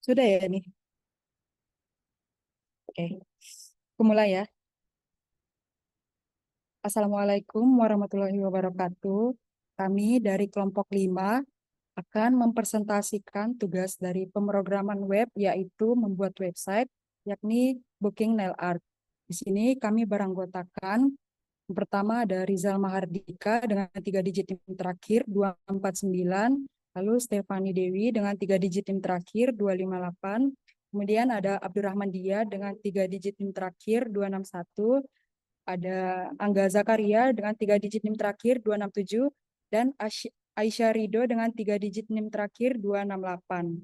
Sudah ya nih. Oke. Aku mulai ya. Assalamualaikum warahmatullahi wabarakatuh. Kami dari kelompok 5 akan mempresentasikan tugas dari pemrograman web yaitu membuat website yakni Booking Nail Art. Di sini kami beranggotakan yang pertama ada Rizal Mahardika dengan 3 digit tim terakhir 249, lalu Stefani Dewi dengan 3 digit tim terakhir 258, kemudian ada Abdurrahman Dia dengan 3 digit tim terakhir 261, ada Angga Zakaria dengan 3 digit NIM terakhir 267 dan Aisyah Rido dengan 3 digit NIM terakhir 268.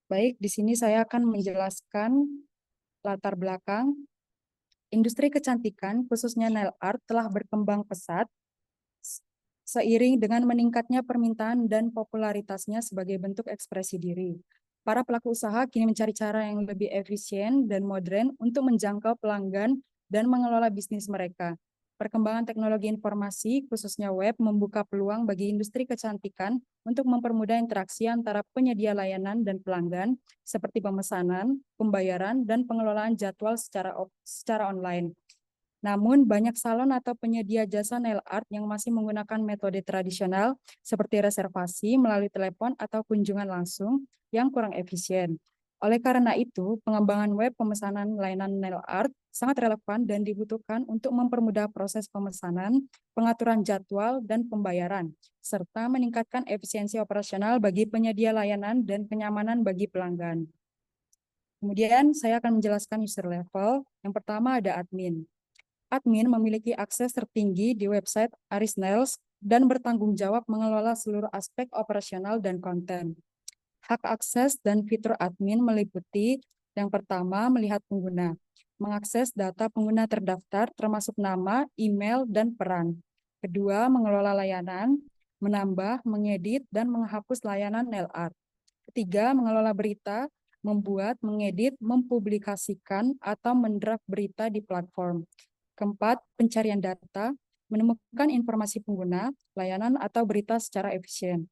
Baik, di sini saya akan menjelaskan latar belakang. Industri kecantikan, khususnya nail art, telah berkembang pesat seiring dengan meningkatnya permintaan dan popularitasnya sebagai bentuk ekspresi diri. Para pelaku usaha kini mencari cara yang lebih efisien dan modern untuk menjangkau pelanggan dan mengelola bisnis mereka. Perkembangan teknologi informasi, khususnya web, membuka peluang bagi industri kecantikan untuk mempermudah interaksi antara penyedia layanan dan pelanggan, seperti pemesanan, pembayaran, dan pengelolaan jadwal secara online. Namun, banyak salon atau penyedia jasa nail art yang masih menggunakan metode tradisional seperti reservasi melalui telepon atau kunjungan langsung yang kurang efisien. Oleh karena itu, pengembangan web pemesanan layanan nail art sangat relevan dan dibutuhkan untuk mempermudah proses pemesanan, pengaturan jadwal, dan pembayaran, serta meningkatkan efisiensi operasional bagi penyedia layanan dan kenyamanan bagi pelanggan. Kemudian, saya akan menjelaskan user level. Yang pertama ada admin. Admin memiliki akses tertinggi di website Aris Nails dan bertanggung jawab mengelola seluruh aspek operasional dan konten. Hak akses dan fitur admin meliputi yang pertama, melihat pengguna, mengakses data pengguna terdaftar termasuk nama, email, dan peran. Kedua, mengelola layanan, menambah, mengedit, dan menghapus layanan nail art. Ketiga, mengelola berita, membuat, mengedit, mempublikasikan, atau mendraft berita di platform. Keempat, pencarian data, menemukan informasi pengguna, layanan, atau berita secara efisien.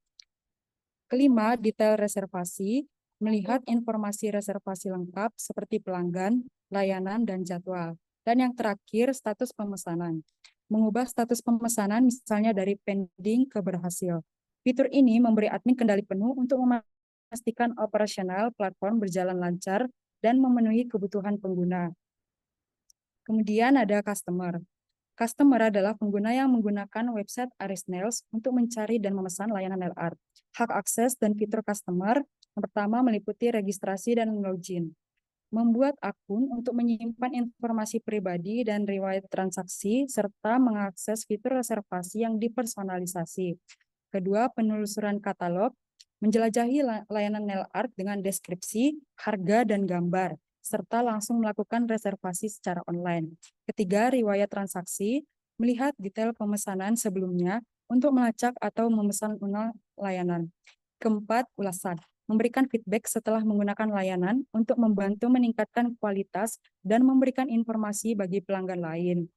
Kelima, detail reservasi, melihat informasi reservasi lengkap seperti pelanggan, layanan, dan jadwal. Dan yang terakhir, status pemesanan. Mengubah status pemesanan misalnya dari pending ke berhasil. Fitur ini memberi admin kendali penuh untuk memastikan operasional platform berjalan lancar dan memenuhi kebutuhan pengguna. Kemudian ada customer. Customer adalah pengguna yang menggunakan website Aris Nails untuk mencari dan memesan layanan nail art. Hak akses dan fitur customer yang pertama meliputi registrasi dan login. Membuat akun untuk menyimpan informasi pribadi dan riwayat transaksi, serta mengakses fitur reservasi yang dipersonalisasi. Kedua, penelusuran katalog, menjelajahi layanan nail art dengan deskripsi, harga, dan gambar, serta langsung melakukan reservasi secara online. Ketiga, riwayat transaksi, melihat detail pemesanan sebelumnya untuk melacak atau memesan ulang layanan. Keempat, ulasan, memberikan feedback setelah menggunakan layanan untuk membantu meningkatkan kualitas dan memberikan informasi bagi pelanggan lain.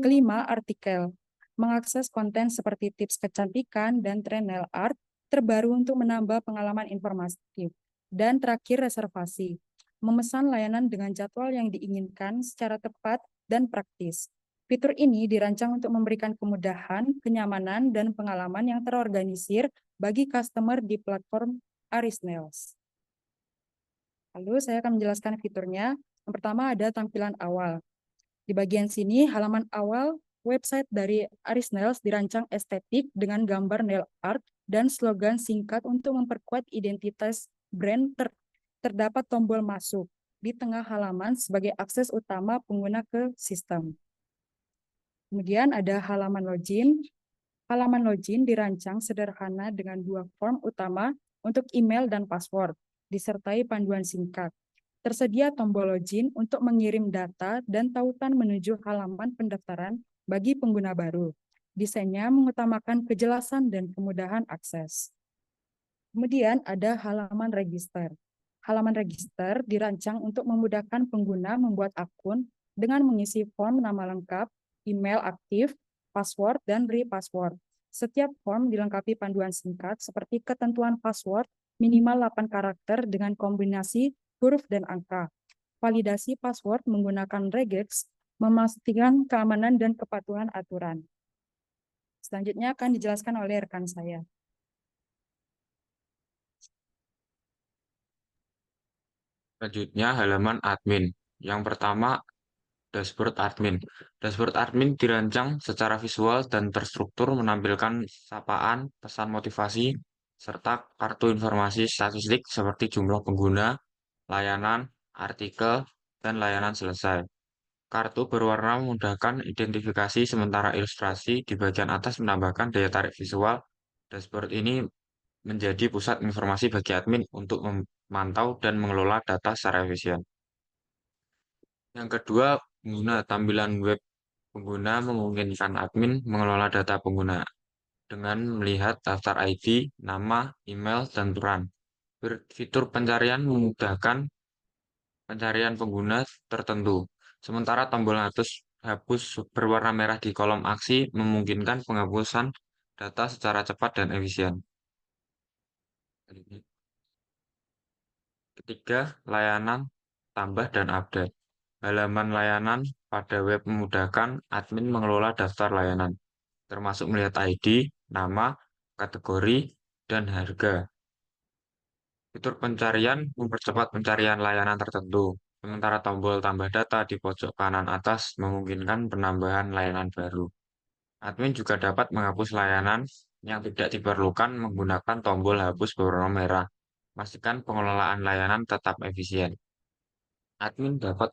Kelima, artikel, mengakses konten seperti tips kecantikan dan tren nail art terbaru untuk menambah pengalaman informatif. Dan terakhir, reservasi, memesan layanan dengan jadwal yang diinginkan secara tepat dan praktis. Fitur ini dirancang untuk memberikan kemudahan, kenyamanan, dan pengalaman yang terorganisir bagi customer di platform Aris Nails. Lalu saya akan menjelaskan fiturnya. Yang pertama ada tampilan awal. Di bagian sini, halaman awal website dari Aris Nails dirancang estetik dengan gambar nail art dan slogan singkat untuk memperkuat identitas brand. Terdapat tombol masuk di tengah halaman sebagai akses utama pengguna ke sistem. Kemudian ada halaman login. Halaman login dirancang sederhana dengan 2 form utama untuk email dan password, disertai panduan singkat. Tersedia tombol login untuk mengirim data dan tautan menuju halaman pendaftaran bagi pengguna baru. Desainnya mengutamakan kejelasan dan kemudahan akses. Kemudian ada halaman register. Halaman register dirancang untuk memudahkan pengguna membuat akun dengan mengisi form nama lengkap, email aktif, password, dan re-password. Setiap form dilengkapi panduan singkat seperti ketentuan password minimal 8 karakter dengan kombinasi huruf dan angka. Validasi password menggunakan regex memastikan keamanan dan kepatuhan aturan. Selanjutnya akan dijelaskan oleh rekan saya. Selanjutnya halaman admin. Yang pertama, dashboard admin. Dashboard admin dirancang secara visual dan terstruktur menampilkan sapaan, pesan motivasi, serta kartu informasi statistik seperti jumlah pengguna, layanan, artikel, dan layanan selesai. Kartu berwarna memudahkan identifikasi sementara ilustrasi di bagian atas menambahkan daya tarik visual. Dashboard ini menjadi pusat informasi bagi admin untuk memantau dan mengelola data secara efisien. Yang kedua, pengguna tampilan web pengguna memungkinkan admin mengelola data pengguna dengan melihat daftar ID, nama, email, dan peran. Fitur pencarian memudahkan pencarian pengguna tertentu. Sementara tombol hapus berwarna merah di kolom aksi memungkinkan penghapusan data secara cepat dan efisien. Ketiga, layanan tambah dan update. Halaman layanan pada web memudahkan admin mengelola daftar layanan, termasuk melihat ID, nama, kategori, dan harga. Fitur pencarian mempercepat pencarian layanan tertentu, sementara tombol tambah data di pojok kanan atas memungkinkan penambahan layanan baru. Admin juga dapat menghapus layanan yang tidak diperlukan menggunakan tombol hapus berwarna merah. Pastikan pengelolaan layanan tetap efisien. Admin dapat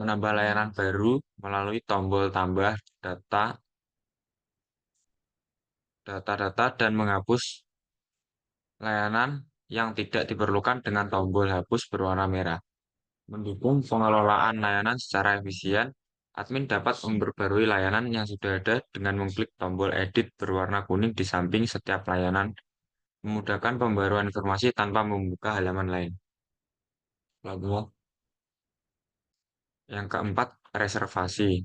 menambah layanan baru melalui tombol tambah data, data-data, dan menghapus layanan yang tidak diperlukan dengan tombol hapus berwarna merah. Mendukung pengelolaan layanan secara efisien, admin dapat memperbarui layanan yang sudah ada dengan mengklik tombol edit berwarna kuning di samping setiap layanan, memudahkan pembaruan informasi tanpa membuka halaman lain. Lalu, yang keempat, reservasi.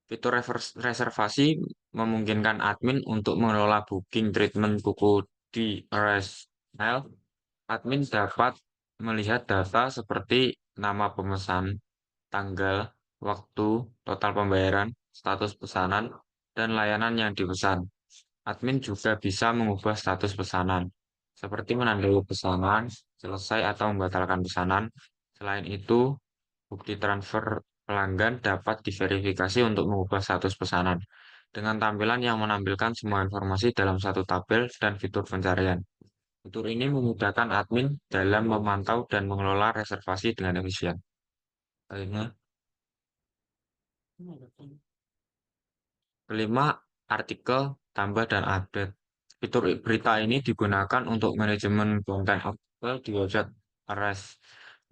Fitur reservasi memungkinkan admin untuk mengelola booking treatment buku di RSL. Admin dapat melihat data seperti nama pemesan, tanggal, waktu, total pembayaran, status pesanan, dan layanan yang dipesan. Admin juga bisa mengubah status pesanan, seperti menandai pesanan, selesai atau membatalkan pesanan. Selain itu, bukti transfer pelanggan dapat diverifikasi untuk mengubah status pesanan dengan tampilan yang menampilkan semua informasi dalam satu tabel dan fitur pencarian. Fitur ini memudahkan admin dalam memantau dan mengelola reservasi dengan efisien. Akhirnya, kelima, artikel, tambah, dan update. Fitur berita ini digunakan untuk manajemen konten artikel di website RS.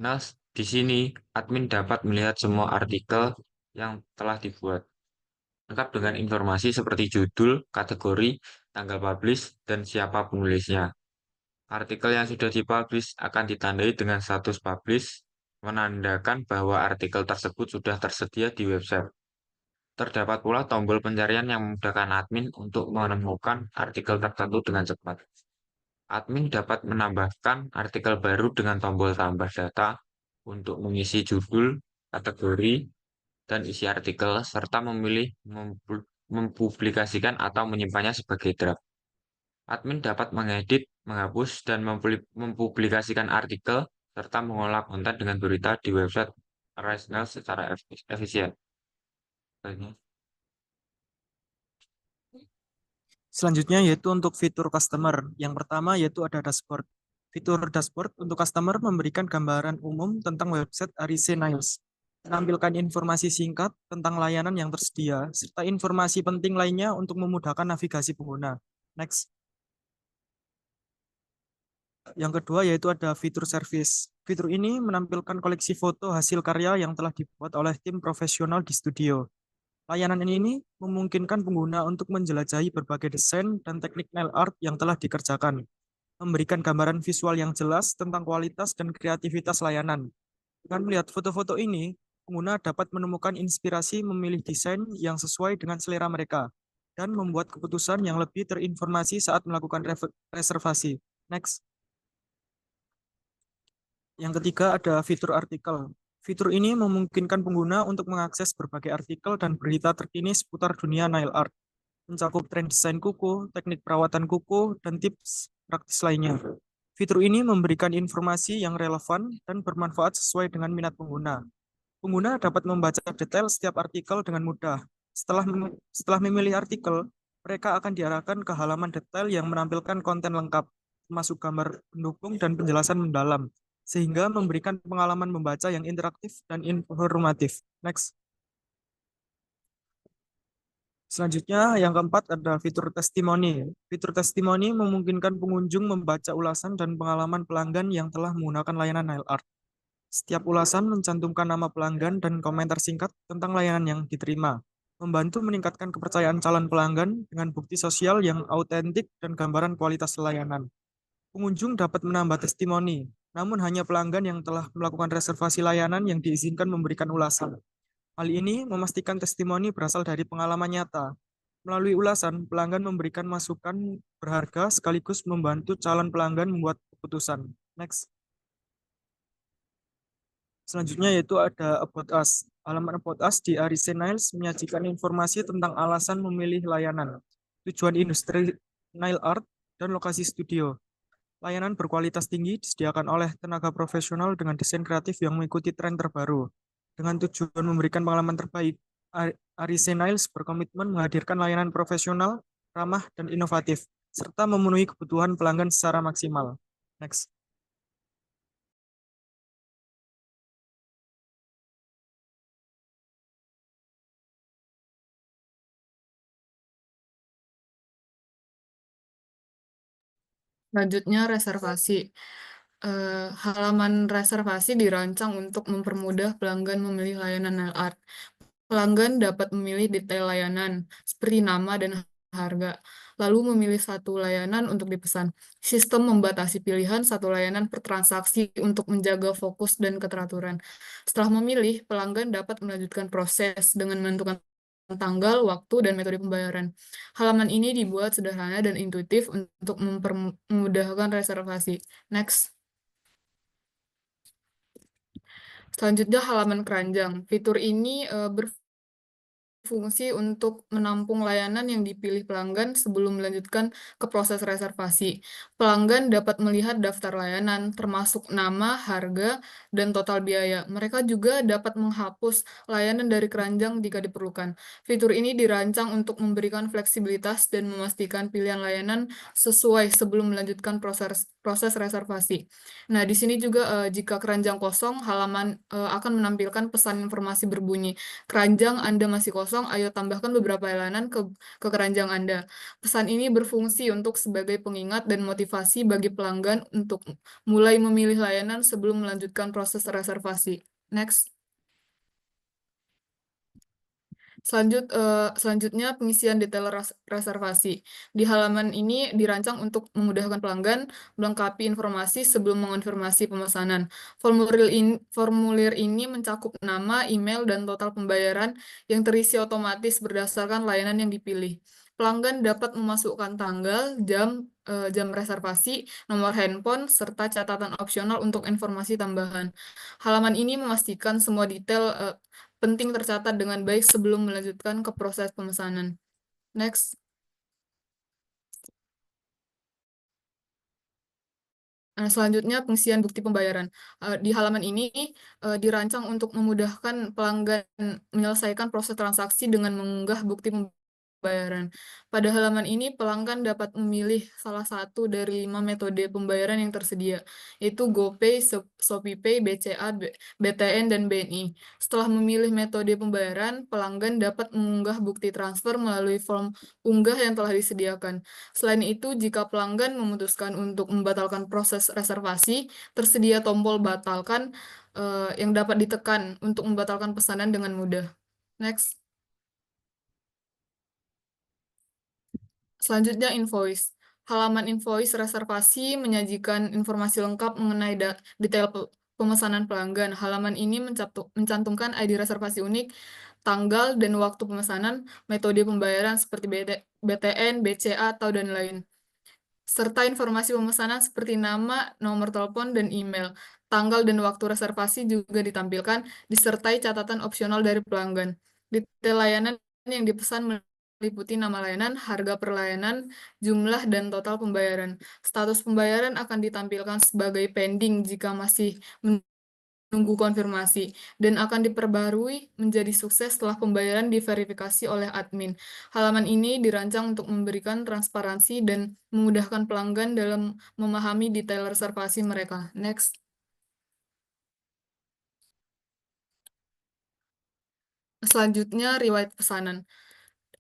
Nah, di sini admin dapat melihat semua artikel yang telah dibuat, lengkap dengan informasi seperti judul, kategori, tanggal publish, dan siapa penulisnya. Artikel yang sudah dipublish akan ditandai dengan status publish, menandakan bahwa artikel tersebut sudah tersedia di website. Terdapat pula tombol pencarian yang memudahkan admin untuk menemukan artikel tertentu dengan cepat. Admin dapat menambahkan artikel baru dengan tombol tambah data untuk mengisi judul, kategori, dan isi artikel, serta memilih mempublikasikan atau menyimpannya sebagai draft. Admin dapat mengedit, menghapus, dan mempublikasikan artikel, serta mengolah konten dengan berita di website RSNL secara efisien. Selanjutnya yaitu untuk fitur customer. Yang pertama yaitu ada dashboard. Fitur dashboard untuk customer memberikan gambaran umum tentang website RIC Niles, menampilkan informasi singkat tentang layanan yang tersedia, serta informasi penting lainnya untuk memudahkan navigasi pengguna. Next. Yang kedua yaitu ada fitur service. Fitur ini menampilkan koleksi foto hasil karya yang telah dibuat oleh tim profesional di studio. Layanan ini memungkinkan pengguna untuk menjelajahi berbagai desain dan teknik nail art yang telah dikerjakan, memberikan gambaran visual yang jelas tentang kualitas dan kreativitas layanan. Dengan melihat foto-foto ini, pengguna dapat menemukan inspirasi memilih desain yang sesuai dengan selera mereka dan membuat keputusan yang lebih terinformasi saat melakukan reservasi. Next. Yang ketiga ada fitur artikel. Fitur ini memungkinkan pengguna untuk mengakses berbagai artikel dan berita terkini seputar dunia nail art, mencakup tren desain kuku, teknik perawatan kuku, dan tips praktis lainnya. Fitur ini memberikan informasi yang relevan dan bermanfaat sesuai dengan minat pengguna. Pengguna dapat membaca detail setiap artikel dengan mudah. Setelah memilih artikel, mereka akan diarahkan ke halaman detail yang menampilkan konten lengkap, termasuk gambar pendukung dan penjelasan mendalam, sehingga memberikan pengalaman membaca yang interaktif dan informatif. Next. Selanjutnya, yang keempat ada fitur testimoni. Fitur testimoni memungkinkan pengunjung membaca ulasan dan pengalaman pelanggan yang telah menggunakan layanan nail art. Setiap ulasan mencantumkan nama pelanggan dan komentar singkat tentang layanan yang diterima, membantu meningkatkan kepercayaan calon pelanggan dengan bukti sosial yang autentik dan gambaran kualitas layanan. Pengunjung dapat menambah testimoni, namun hanya pelanggan yang telah melakukan reservasi layanan yang diizinkan memberikan ulasan. Hal ini memastikan testimoni berasal dari pengalaman nyata. Melalui ulasan, pelanggan memberikan masukan berharga sekaligus membantu calon pelanggan membuat keputusan. Next. Selanjutnya yaitu ada About Us. Halaman About Us di Arise Nails menyajikan informasi tentang alasan memilih layanan, tujuan industri nail art, dan lokasi studio. Layanan berkualitas tinggi disediakan oleh tenaga profesional dengan desain kreatif yang mengikuti tren terbaru. Dengan tujuan memberikan pengalaman terbaik, Arise Nails berkomitmen menghadirkan layanan profesional, ramah, dan inovatif, serta memenuhi kebutuhan pelanggan secara maksimal. Next. Selanjutnya, reservasi. Halaman reservasi dirancang untuk mempermudah pelanggan memilih layanan nail art. Pelanggan dapat memilih detail layanan, seperti nama dan harga, lalu memilih satu layanan untuk dipesan. Sistem membatasi pilihan satu layanan per transaksi untuk menjaga fokus dan keteraturan. Setelah memilih, pelanggan dapat melanjutkan proses dengan menentukan tanggal, waktu, dan metode pembayaran. Halaman ini dibuat sederhana dan intuitif untuk memudahkan reservasi. Next. Selanjutnya halaman keranjang. Fitur ini berfungsi untuk menampung layanan yang dipilih pelanggan sebelum melanjutkan ke proses reservasi. Pelanggan dapat melihat daftar layanan, termasuk nama, harga, dan total biaya. Mereka juga dapat menghapus layanan dari keranjang jika diperlukan. Fitur ini dirancang untuk memberikan fleksibilitas dan memastikan pilihan layanan sesuai sebelum melanjutkan proses reservasi. Nah, di sini juga jika keranjang kosong, halaman akan menampilkan pesan informasi berbunyi, keranjang Anda masih kosong, ayo tambahkan beberapa layanan ke keranjang Anda. Pesan ini berfungsi untuk sebagai pengingat dan motivasi bagi pelanggan untuk mulai memilih layanan sebelum melanjutkan proses reservasi. Next. Selanjutnya pengisian detail reservasi. Di halaman ini dirancang untuk memudahkan pelanggan melengkapi informasi sebelum mengonfirmasi pemesanan. Formulir ini mencakup nama, email, dan total pembayaran yang terisi otomatis berdasarkan layanan yang dipilih. Pelanggan dapat memasukkan tanggal, jam reservasi, nomor handphone, serta catatan opsional untuk informasi tambahan. Halaman ini memastikan semua detail penting tercatat dengan baik sebelum melanjutkan ke proses pemesanan. Next. Selanjutnya, pengisian bukti pembayaran. Di halaman ini dirancang untuk memudahkan pelanggan menyelesaikan proses transaksi dengan mengunggah bukti pembayaran. Pada halaman ini, pelanggan dapat memilih salah satu dari 5 metode pembayaran yang tersedia, yaitu GoPay, ShopeePay, BCA, BTN, dan BNI. Setelah memilih metode pembayaran, pelanggan dapat mengunggah bukti transfer melalui form unggah yang telah disediakan. Selain itu, jika pelanggan memutuskan untuk membatalkan proses reservasi, tersedia tombol batalkan yang dapat ditekan untuk membatalkan pesanan dengan mudah. Next. Selanjutnya, invoice. Halaman invoice reservasi menyajikan informasi lengkap mengenai detail pemesanan pelanggan. Halaman ini mencantumkan ID reservasi unik, tanggal dan waktu pemesanan, metode pembayaran seperti BTN, BCA, atau dan lain. Serta informasi pemesanan seperti nama, nomor telepon, dan email. Tanggal dan waktu reservasi juga ditampilkan, disertai catatan opsional dari pelanggan. Detail layanan yang dipesan meliputi nama layanan, harga per layanan, jumlah, dan total pembayaran. Status pembayaran akan ditampilkan sebagai pending jika masih menunggu konfirmasi, dan akan diperbarui menjadi sukses setelah pembayaran diverifikasi oleh admin. Halaman ini dirancang untuk memberikan transparansi dan memudahkan pelanggan dalam memahami detail reservasi mereka. Next. Selanjutnya, riwayat pesanan.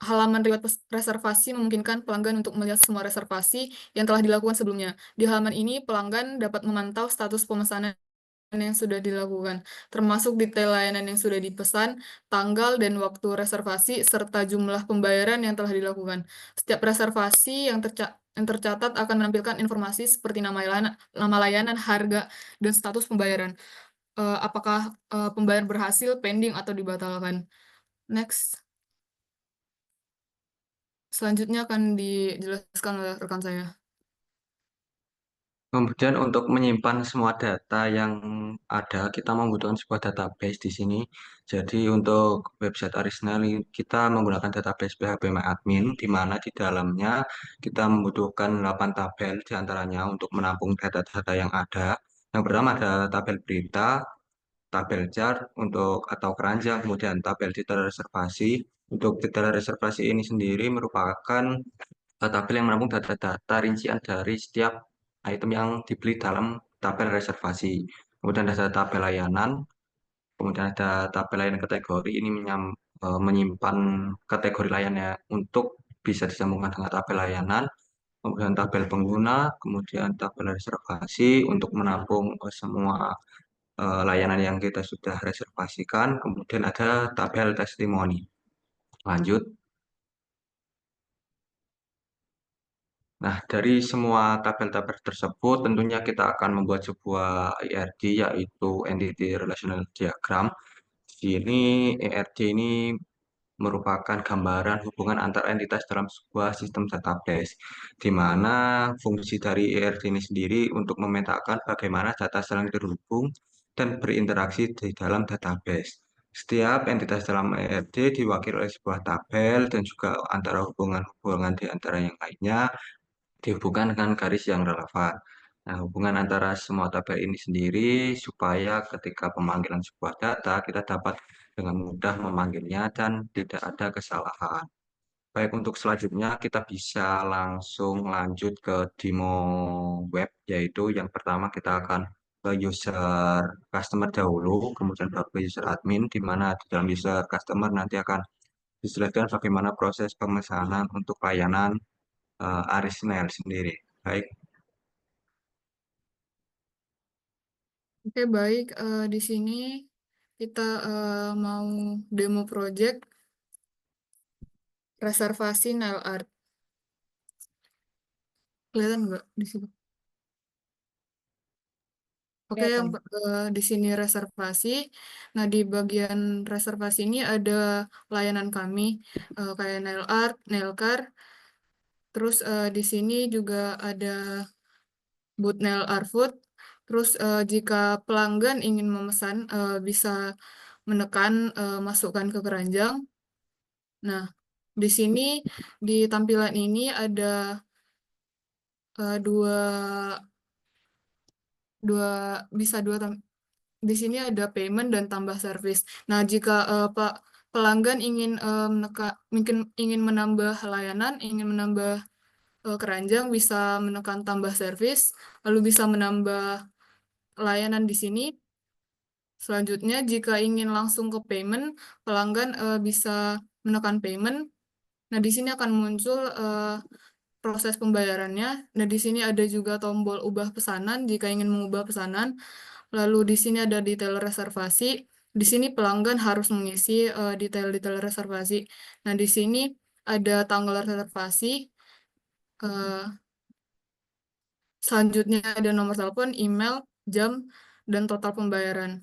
Halaman riwayat reservasi memungkinkan pelanggan untuk melihat semua reservasi yang telah dilakukan sebelumnya. Di halaman ini, pelanggan dapat memantau status pemesanan yang sudah dilakukan, termasuk detail layanan yang sudah dipesan, tanggal dan waktu reservasi, serta jumlah pembayaran yang telah dilakukan. Setiap reservasi yang tercatat akan menampilkan informasi seperti nama layanan, harga, dan status pembayaran. Apakah pembayaran berhasil, pending, atau dibatalkan. Next. Selanjutnya akan dijelaskan oleh rekan saya. Kemudian untuk menyimpan semua data yang ada, kita membutuhkan sebuah database di sini. Jadi untuk website Arisnel kita menggunakan database PHP MyAdmin, di mana di dalamnya kita membutuhkan 8 tabel diantaranya untuk menampung data-data yang ada. Yang pertama ada tabel berita, tabel chart untuk atau keranjang, kemudian tabel detail reservasi. Untuk detail reservasi ini sendiri merupakan tabel yang menampung data-data rincian dari setiap item yang dibeli dalam tabel reservasi. Kemudian ada tabel layanan, kemudian ada tabel layanan kategori, ini menyimpan kategori layannya untuk bisa disambungkan dengan tabel layanan. Kemudian tabel pengguna, kemudian tabel reservasi untuk menampung semua layanan yang kita sudah reservasikan. Kemudian ada tabel testimoni. Lanjut. Nah, dari semua tabel-tabel tersebut, tentunya kita akan membuat sebuah ERD, yaitu Entity Relational Diagram. Di sini ERD ini merupakan gambaran hubungan antar entitas dalam sebuah sistem database, di mana fungsi dari ERD ini sendiri untuk memetakan bagaimana data saling terhubung dan berinteraksi di dalam database. Setiap entitas dalam ERD diwakili oleh sebuah tabel dan juga antara hubungan-hubungan di antara yang lainnya dihubungkan dengan garis yang relevan. Nah, hubungan antara semua tabel ini sendiri supaya ketika pemanggilan sebuah data kita dapat dengan mudah memanggilnya dan tidak ada kesalahan. Baik, untuk selanjutnya kita bisa langsung lanjut ke demo web, yaitu yang pertama kita akan ke user customer dahulu, kemudian baru ke user admin, di mana di dalam user customer nanti akan dijelaskan bagaimana proses pemesanan untuk layanan Arismail sendiri. Baik, Oke, baik. Di sini kita mau demo project reservasi Nail Art. Kelihatan nggak di situ? Oke, yang di sini reservasi. Nah, di bagian reservasi ini ada layanan kami kayak Nail Art, Nail Car. Terus di sini juga ada booth Nail Art Food. Terus jika pelanggan ingin memesan bisa menekan masukkan ke keranjang. Nah, di sini di tampilan ini ada dua dua bisa dua di sini ada payment dan tambah service. Nah, jika Pak pelanggan ingin mungkin ingin menambah layanan, ingin menambah keranjang, bisa menekan tambah service, lalu bisa menambah layanan di sini. Selanjutnya, jika ingin langsung ke payment, pelanggan bisa menekan payment. Nah, di sini akan muncul proses pembayarannya. Nah, di sini ada juga tombol ubah pesanan jika ingin mengubah pesanan. Lalu di sini ada detail reservasi. Di sini pelanggan harus mengisi detail-detail reservasi. Nah, di sini ada tanggal reservasi. eh, Selanjutnya ada nomor telepon, email, jam, dan total pembayaran.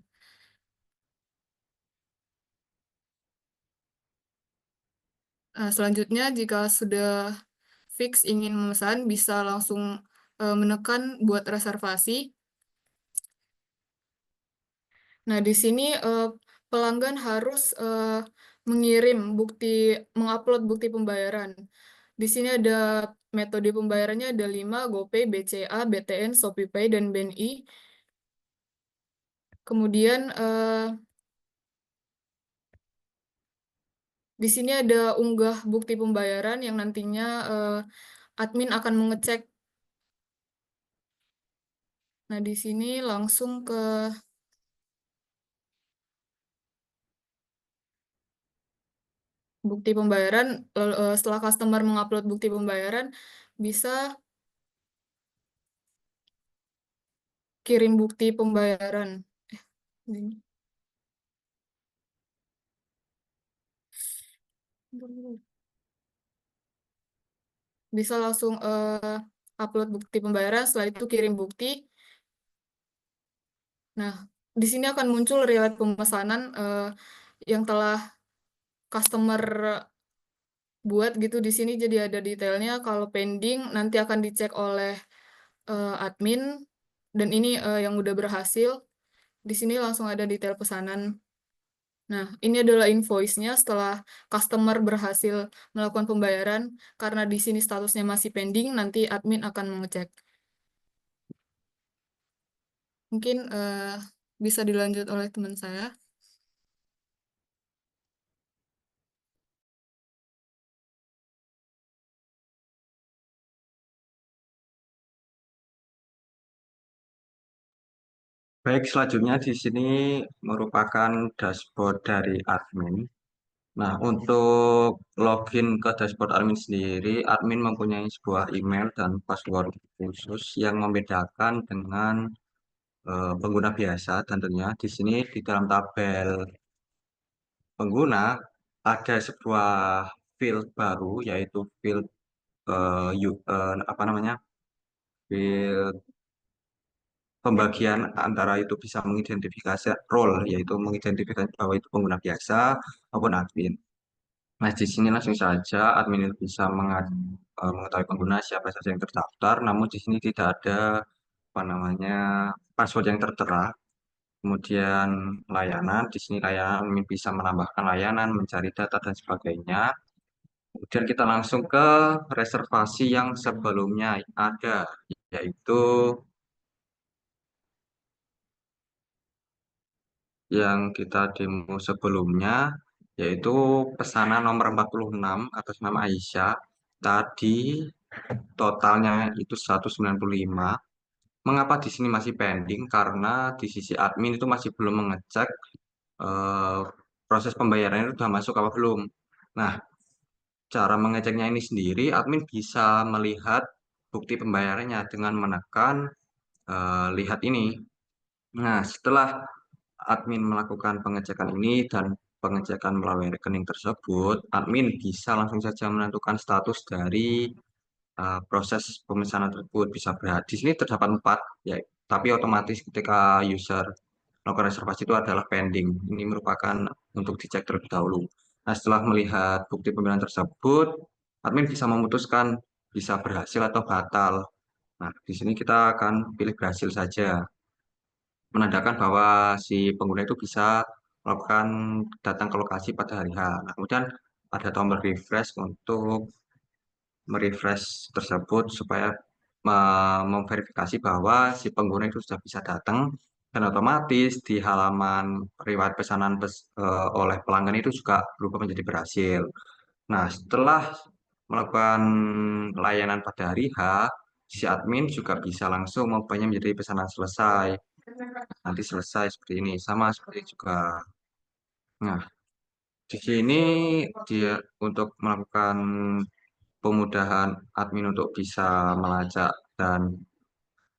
Selanjutnya, jika sudah fix ingin memesan, bisa langsung menekan buat reservasi. Nah, di sini pelanggan harus mengupload bukti pembayaran. Di sini ada metode pembayarannya ada 5, GoPay, BCA, BTN, ShopeePay, dan BNI. Kemudian di sini ada unggah bukti pembayaran yang nantinya admin akan mengecek. Nah, di sini langsung ke bukti pembayaran. Setelah customer mengupload bukti pembayaran, bisa kirim bukti pembayaran. Ini. Bisa langsung upload bukti pembayaran, setelah itu kirim bukti. Nah, di sini akan muncul riwayat pemesanan yang telah customer buat gitu. Di sini jadi ada detailnya. Kalau pending nanti akan dicek oleh admin, dan ini yang udah berhasil. Di sini langsung ada detail pesanan. Nah, ini adalah invoice-nya setelah customer berhasil melakukan pembayaran. Karena di sini statusnya masih pending, nanti admin akan mengecek. Mungkin bisa dilanjut oleh teman saya. Baik, selanjutnya di sini merupakan dashboard dari admin. Nah, untuk login ke dashboard admin sendiri, admin mempunyai sebuah email dan password khusus yang membedakan dengan pengguna biasa. Tentunya di sini di dalam tabel pengguna ada sebuah field baru, yaitu field apa namanya, field pembagian antara itu bisa mengidentifikasi role, yaitu mengidentifikasi bahwa itu pengguna biasa maupun admin. Nah, di sini langsung saja admin itu bisa mengetahui pengguna siapa saja yang terdaftar, namun di sini tidak ada apa namanya password yang tertera. Kemudian layanan, di sini layanan admin bisa menambahkan layanan, mencari data dan sebagainya. Kemudian kita langsung ke reservasi yang sebelumnya ada, yaitu yang kita demo sebelumnya, yaitu pesanan nomor 46 atas nama Aisyah. Tadi totalnya itu 195. Mengapa di sini masih pending? Karena di sisi admin itu masih belum mengecek eh, proses pembayarannya itu sudah masuk apa belum. Nah, cara mengeceknya ini sendiri, admin bisa melihat bukti pembayarannya dengan menekan lihat ini. Nah, setelah admin melakukan pengecekan ini dan pengecekan melalui rekening tersebut, admin bisa langsung saja menentukan status dari proses pemesanan tersebut. Bisa berarti di sini terdapat 4, ya, tapi otomatis ketika user melakukan reservasi itu adalah pending. Ini merupakan untuk dicek terlebih dahulu. Nah, setelah melihat bukti pembayaran tersebut, admin bisa memutuskan bisa berhasil atau batal. Nah, di sini kita akan pilih berhasil saja, menandakan bahwa si pengguna itu bisa melakukan datang ke lokasi pada hari H. Nah, kemudian ada tombol refresh untuk merefresh tersebut supaya memverifikasi bahwa si pengguna itu sudah bisa datang, dan otomatis di halaman riwayat pesanan oleh pelanggan itu juga berubah menjadi berhasil. Nah, setelah melakukan layanan pada hari H, si admin juga bisa langsung mengubahnya menjadi pesanan selesai. Nanti selesai seperti ini, sama seperti juga. Nah, di sini dia untuk melakukan pemudahan admin untuk bisa melacak dan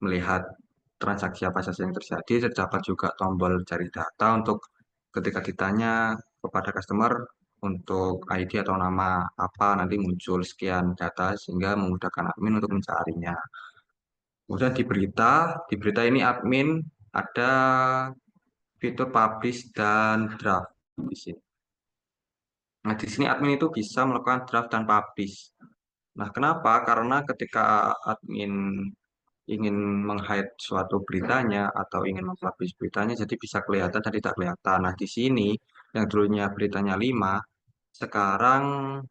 melihat transaksi apa saja yang terjadi. Terdapat juga tombol cari data untuk ketika ditanya kepada customer untuk ID atau nama apa, nanti muncul sekian data sehingga memudahkan admin untuk mencarinya. Kemudian di berita ini admin ada fitur publish dan draft di sini. Nah, di sini admin itu bisa melakukan draft dan publish. Nah, kenapa? Karena ketika admin ingin meng-hide suatu beritanya atau ingin mempublish beritanya, jadi bisa kelihatan dan tidak kelihatan. Nah, di sini yang dulunya beritanya 5, sekarang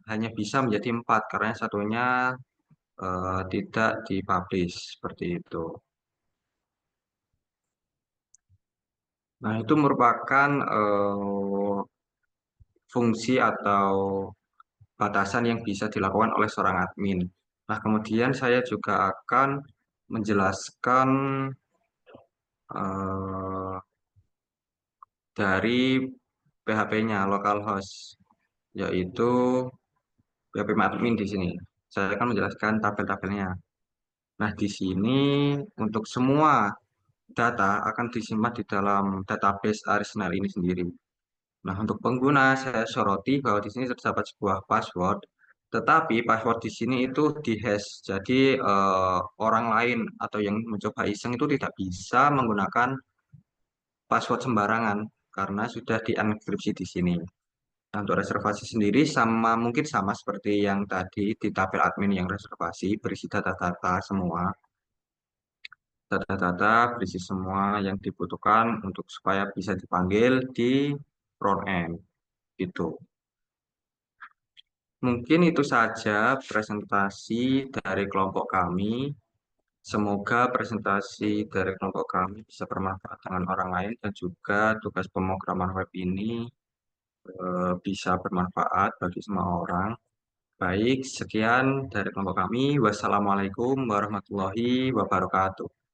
hanya bisa menjadi 4 karena yang satunya tidak dipublish seperti itu. Nah, itu merupakan fungsi atau batasan yang bisa dilakukan oleh seorang admin. Nah, kemudian saya juga akan menjelaskan eh, dari PHP-nya, localhost, yaitu PHP admin di sini. Saya akan menjelaskan tabel-tabelnya. Nah, di sini untuk semua data akan disimpan di dalam database Arsenal ini sendiri. Nah, untuk pengguna saya soroti bahwa di sini terdapat sebuah password, tetapi password di sini itu di-hash. Jadi orang lain atau yang mencoba iseng itu tidak bisa menggunakan password sembarangan karena sudah dienkripsi di sini. Nah, untuk reservasi sendiri mungkin sama seperti yang tadi di tabel admin yang reservasi berisi data-data semua. Data-data berisi semua yang dibutuhkan untuk supaya bisa dipanggil di front end gitu. Mungkin itu saja presentasi dari kelompok kami. Semoga presentasi dari kelompok kami bisa bermanfaat dengan orang lain dan juga tugas pemrograman web ini bisa bermanfaat bagi semua orang. Baik, sekian dari kelompok kami. Wassalamualaikum warahmatullahi wabarakatuh.